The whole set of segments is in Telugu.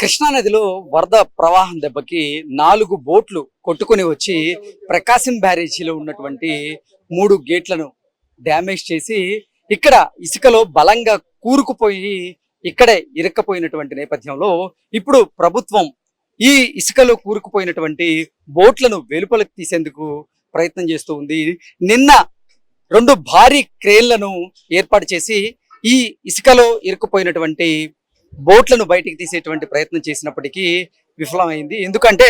కృష్ణానదిలో వరద ప్రవాహం దెబ్బకి 4 బోట్లు కొట్టుకొని వచ్చి ప్రకాశం బ్యారేజీలో ఉన్నటువంటి 3 గేట్లను డ్యామేజ్ చేసి ఇక్కడ ఇసుకలో బలంగా కూరుకుపోయి ఇక్కడే ఇరుక్కపోయినటువంటి నేపథ్యంలో ఇప్పుడు ప్రభుత్వం ఈ ఇసుకలో కూరుకుపోయినటువంటి బోట్లను వెలుపలకు తీసేందుకు ప్రయత్నం చేస్తూ ఉంది. నిన్న 2 భారీ క్రేన్లను ఏర్పాటు చేసి ఈ ఇసుకలో ఇరుక్కుపోయినటువంటి బోట్లను బయటికి తీసేటువంటి ప్రయత్నం చేసినప్పటికీ విఫలమైంది. ఎందుకంటే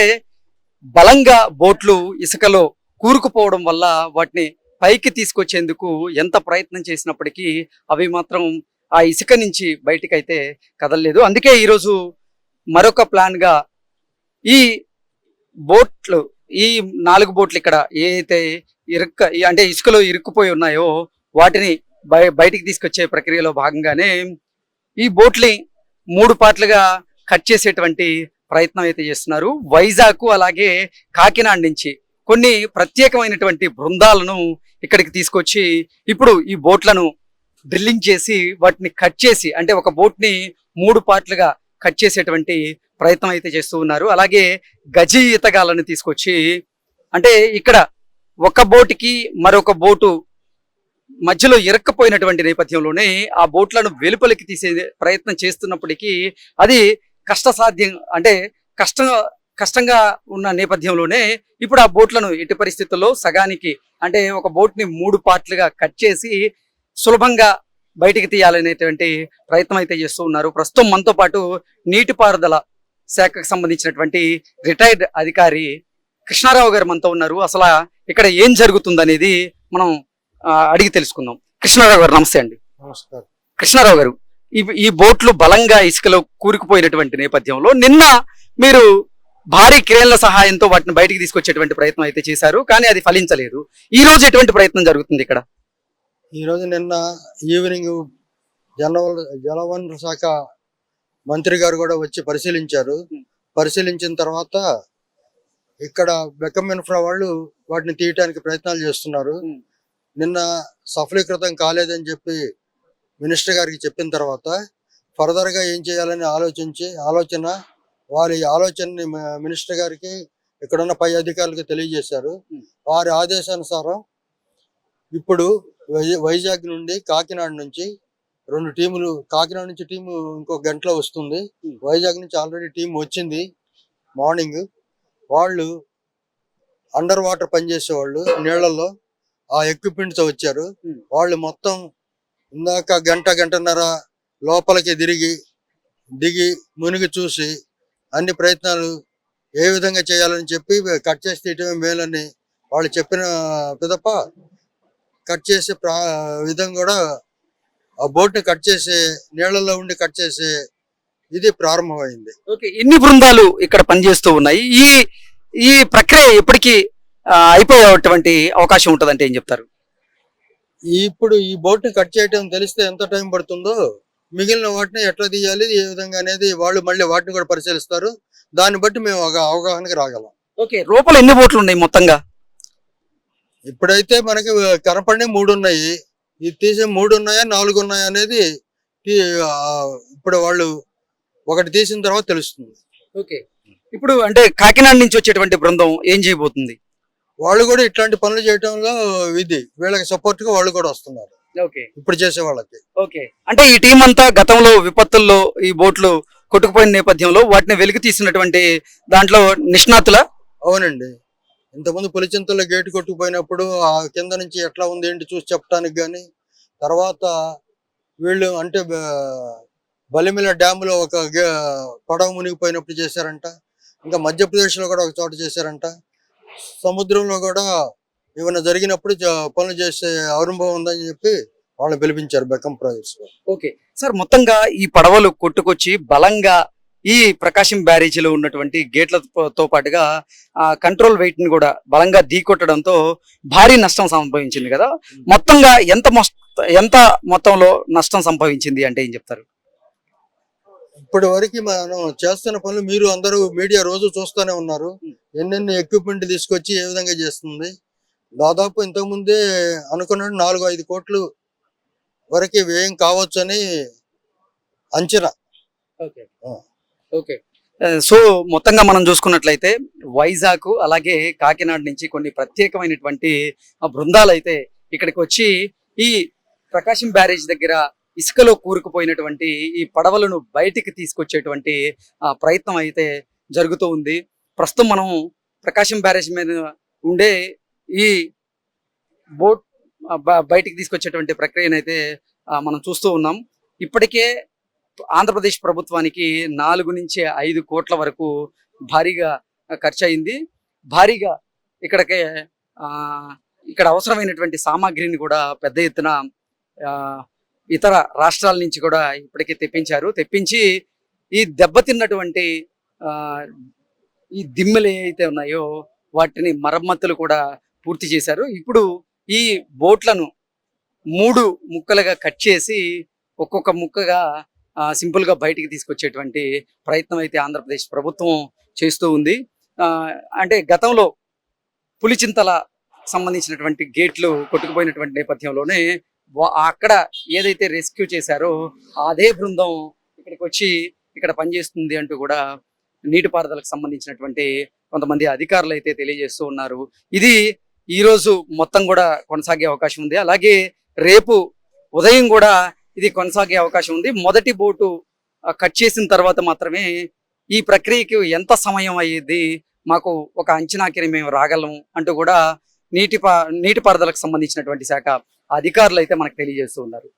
బలంగా బోట్లు ఇసుకలో కూరుకుపోవడం వల్ల వాటిని పైకి తీసుకొచ్చేందుకు ఎంత ప్రయత్నం చేసినప్పటికీ అవి మాత్రం ఆ ఇసుక నుంచి బయటికి అయితే కదలలేదు. అందుకే ఈరోజు మరొక ప్లాన్ గా ఈ బోట్లు ఈ 4 బోట్లు ఇక్కడ ఏదైతే అంటే ఇసుకలో ఇరుక్కుపోయి ఉన్నాయో వాటిని బయటికి తీసుకొచ్చే ప్రక్రియలో భాగంగానే ఈ బోట్ని 3 పార్ట్లుగా కట్ చేసేటువంటి ప్రయత్నం అయితే చేస్తున్నారు. వైజాగ్ అలాగే కాకినాడ నుంచి కొన్ని ప్రత్యేకమైనటువంటి బృందాలను ఇక్కడికి తీసుకొచ్చి ఇప్పుడు ఈ బోట్లను డ్రిల్లింగ్ చేసి వాటిని కట్ చేసి అంటే ఒక బోట్ని 3 పార్ట్లుగా కట్ చేసేటువంటి ప్రయత్నం అయితే చేస్తూ ఉన్నారు. అలాగే గజి ఈతగాళ్ళని తీసుకొచ్చి అంటే ఇక్కడ ఒక బోటుకి మరొక బోటు మధ్యలో ఇరక్కపోయినటువంటి నేపథ్యంలోనే ఆ బోట్లను వెలుపలికి తీసే ప్రయత్నం చేస్తున్నప్పటికీ అది కష్టసాధ్యం అంటే కష్టంగా ఉన్న నేపథ్యంలోనే ఇప్పుడు ఆ బోట్లను ఎట్టి పరిస్థితుల్లో సగానికి అంటే ఒక బోట్ని 3 పార్ట్లుగా కట్ చేసి సులభంగా బయటికి తీయాలనేటువంటి ప్రయత్నం అయితే చేస్తూ ఉన్నారు. ప్రస్తుతం మనతో పాటు నీటిపారుదల శాఖకు సంబంధించినటువంటి రిటైర్డ్ అధికారి కృష్ణారావు గారు మనతో ఉన్నారు. అసలు ఇక్కడ ఏం జరుగుతుందనేది మనం అడిగి తెలుసుకుందాం. కృష్ణారావు గారు నమస్తే అండి. నమస్కారం. కృష్ణారావు గారు, ఈ బోట్లు బలంగా ఇసుకలో కూరుకుపోయినటువంటి నేపథ్యంలో నిన్న మీరు భారీ క్రేన్ల సహాయంతో వాటిని బయటికి తీసుకొచ్చేటువంటి ప్రయత్నం అయితే చేశారు, కానీ అది ఫలించలేదు. ఈ రోజు ఎటువంటి ప్రయత్నం జరుగుతుంది ఇక్కడ? ఈ రోజు నిన్న ఈవినింగ్ జలవనరుల శాఖ మంత్రి గారు కూడా వచ్చి పరిశీలించారు. పరిశీలించిన తర్వాత ఇక్కడ బెక్కం ఇన్ఫ్రా వాళ్ళు వాటిని తీయటానికి ప్రయత్నాలు చేస్తున్నారు. నిన్న సఫలీకృతం కాలేదని చెప్పి మినిస్టర్ గారికి చెప్పిన తర్వాత ఫర్దర్గా ఏం చేయాలని ఆలోచన వారి ఆలోచనని మినిస్టర్ గారికి ఇక్కడున్న పై అధికారులకు తెలియజేశారు. వారి ఆదేశానుసారం ఇప్పుడు వైజాగ్ నుండి కాకినాడ నుంచి 2 టీములు, కాకినాడ నుంచి టీము ఇంకొక గంటలో వస్తుంది. వైజాగ్ నుంచి ఆల్రెడీ టీం వచ్చింది మార్నింగ్. వాళ్ళు అండర్ వాటర్ పనిచేసేవాళ్ళు నీళ్లలో ఆ ఎక్విప్మెంట్తో వచ్చారు. వాళ్ళు మొత్తం ఇందాక గంటన్నర లోపలికి దిగి మునిగి చూసి అన్ని ప్రయత్నాలు ఏ విధంగా చేయాలని చెప్పి కట్ చేసి తీయటమే మేలని వాళ్ళు చెప్పిన పిదప కట్ చేసే విధంగా కూడా ఆ బోట్ని కట్ చేసే నీళ్లలో ఉండి కట్ చేసే ఇది ప్రారంభమైంది. ఓకే, ఎన్ని బృందాలు ఇక్కడ పనిచేస్తూ ఉన్నాయి? ఈ ప్రక్రియ ఎప్పటికీ అయిపోయేటువంటి అవకాశం ఉంటుందంటే ఏం చెప్తారు? ఇప్పుడు ఈ బోట్ని కట్ చేయటం తెలిస్తే ఎంత టైం పడుతుందో మిగిలిన వాటిని ఎట్లా తీయాలి ఏ విధంగా అనేది వాళ్ళు మళ్ళీ వాటిని కూడా పరిశీలిస్తారు. దాన్ని బట్టి మేము ఒక అవగాహనకి రాగలం. ఓకే, లోపల ఎన్ని బోట్లు ఉన్నాయి మొత్తంగా? ఇప్పుడైతే మనకి కనపడి 3 ఉన్నాయి. ఇది తీసే 3 ఉన్నాయా 4 ఉన్నాయా అనేది ఇప్పుడు వాళ్ళు ఒకటి తీసిన తర్వాత తెలుస్తుంది. ఓకే, ఇప్పుడు అంటే కాకినాడ నుంచి వచ్చేటువంటి బృందం ఏం చేయబోతుంది? వాళ్ళు కూడా ఇట్లాంటి పనులు చేయటంలో వీళ్ళకి సపోర్ట్ గా వాళ్ళు కూడా వస్తున్నారు. ఓకే, ఇప్పుడు చేసే వాళ్ళకి. ఓకే, అంటే ఈ టీం అంతా గతంలో విపత్తుల్లో ఈ బోట్లు కొట్టుకుపోయిన నేపథ్యంలో వాటిని వెలికి తీసినటువంటి దాంట్లో నిష్ణాతుల? అవునండి. ఇంతకుముందు పులిచింతల్లో గేటు కొట్టుకుపోయినప్పుడు ఆ కింద నుంచి ఎట్లా ఉంది ఏంటి చూసి చెప్పడానికి కానీ, తర్వాత వీళ్ళు అంటే బలిమిల డ్యాములో ఒక పడవ మునిగిపోయినప్పుడు చేశారంట. ఇంకా మధ్యప్రదేశ్లో కూడా ఒక చోట చేశారంట. సముద్రంలో కూడా ఏమైనా జరిగినప్పుడు పనులు చేసే అనుభవం ఉందని చెప్పి వాళ్ళని పిలిపించారు బెక్కం ప్రాజెక్ట్స్. ఓకే సార్, మొత్తంగా ఈ పడవలు కొట్టుకొచ్చి బలంగా ఈ ప్రకాశం బ్యారేజీలో ఉన్నటువంటి గేట్లతో పాటుగా కంట్రోల్ వెయిట్ ని కూడా బలంగా ఢీకొట్టడంతో భారీ నష్టం సంభవించింది కదా. మొత్తంగా ఎంత మొత్తంలో నష్టం సంభవించింది అంటే ఏం చెప్తారు? ఇప్పటి వరకు మనం చేస్తున్న పనులు మీరు అందరూ మీడియా రోజు చూస్తూనే ఉన్నారు. ఎన్నెన్ని ఎక్విప్మెంట్ తీసుకొచ్చి ఏ విధంగా చేస్తుంది. దాదాపు ఇంతకుముందే అనుకున్నట్టు 4-5 కోట్లు వరకు వ్యయం కావచ్చు అని అంచనా. ఓకే, సో మొత్తంగా మనం చూసుకున్నట్లయితే వైజాగ్ అలాగే కాకినాడ నుంచి కొన్ని ప్రత్యేకమైనటువంటి బృందాలు అయితే ఇక్కడికి వచ్చి ఈ ప్రకాశం బ్యారేజ్ దగ్గర ఇసుకలో కూరుకుపోయినటువంటి ఈ పడవలను బయటికి తీసుకొచ్చేటువంటి ప్రయత్నం అయితే జరుగుతూ ఉంది. ప్రస్తుతం మనం ప్రకాశం బ్యారేజ్ మీద ఉండే ఈ బోట్ బయటికి తీసుకొచ్చేటువంటి ప్రక్రియనైతే మనం చూస్తూ ఉన్నాం. ఇప్పటికే ఆంధ్రప్రదేశ్ ప్రభుత్వానికి 4 నుంచి 5 కోట్ల వరకు భారీగా ఖర్చు అయింది. భారీగా ఇక్కడికి ఇక్కడ అవసరమైనటువంటి సామాగ్రిని కూడా పెద్ద ఎత్తున ఇతర రాష్ట్రాల నుంచి కూడా ఇప్పటికే తెప్పించి ఈ దెబ్బతిన్నటువంటి ఈ దిమ్మెలు ఏవైతే ఉన్నాయో వాటిని మరమ్మతులు కూడా పూర్తి చేశారు. ఇప్పుడు ఈ బోట్లను 3 ముక్కలుగా కట్ చేసి ఒక్కొక్క ముక్కగా సింపుల్ గా బయటికి తీసుకొచ్చేటువంటి ప్రయత్నం అయితే ఆంధ్రప్రదేశ్ ప్రభుత్వం చేస్తూ ఉంది. అంటే గతంలో పులిచింతల సంబంధించినటువంటి గేట్లు కొట్టుకుపోయినటువంటి నేపథ్యంలోనే అక్కడ ఏదైతే రెస్క్యూ చేశారో అదే బృందం ఇక్కడికి వచ్చి ఇక్కడ పనిచేస్తుంది అంటూ కూడా నీటిపారుదలకు సంబంధించినటువంటి కొంతమంది అధికారులు అయితే తెలియజేస్తూ ఉన్నారు. ఇది ఈ రోజు మొత్తం కూడా కొనసాగే అవకాశం ఉంది. అలాగే రేపు ఉదయం కూడా ఇది కొనసాగే అవకాశం ఉంది. మొదటి బోటు కట్ చేసిన తర్వాత మాత్రమే ఈ ప్రక్రియకి ఎంత సమయం అయ్యేది మాకు ఒక అంచనాకి మేము రాగలం అంటూ కూడా నీటిపారుదలకు సంబంధించినటువంటి శాఖ అధికారులు అయితే మనకు తెలియజేస్తూ ఉన్నారు.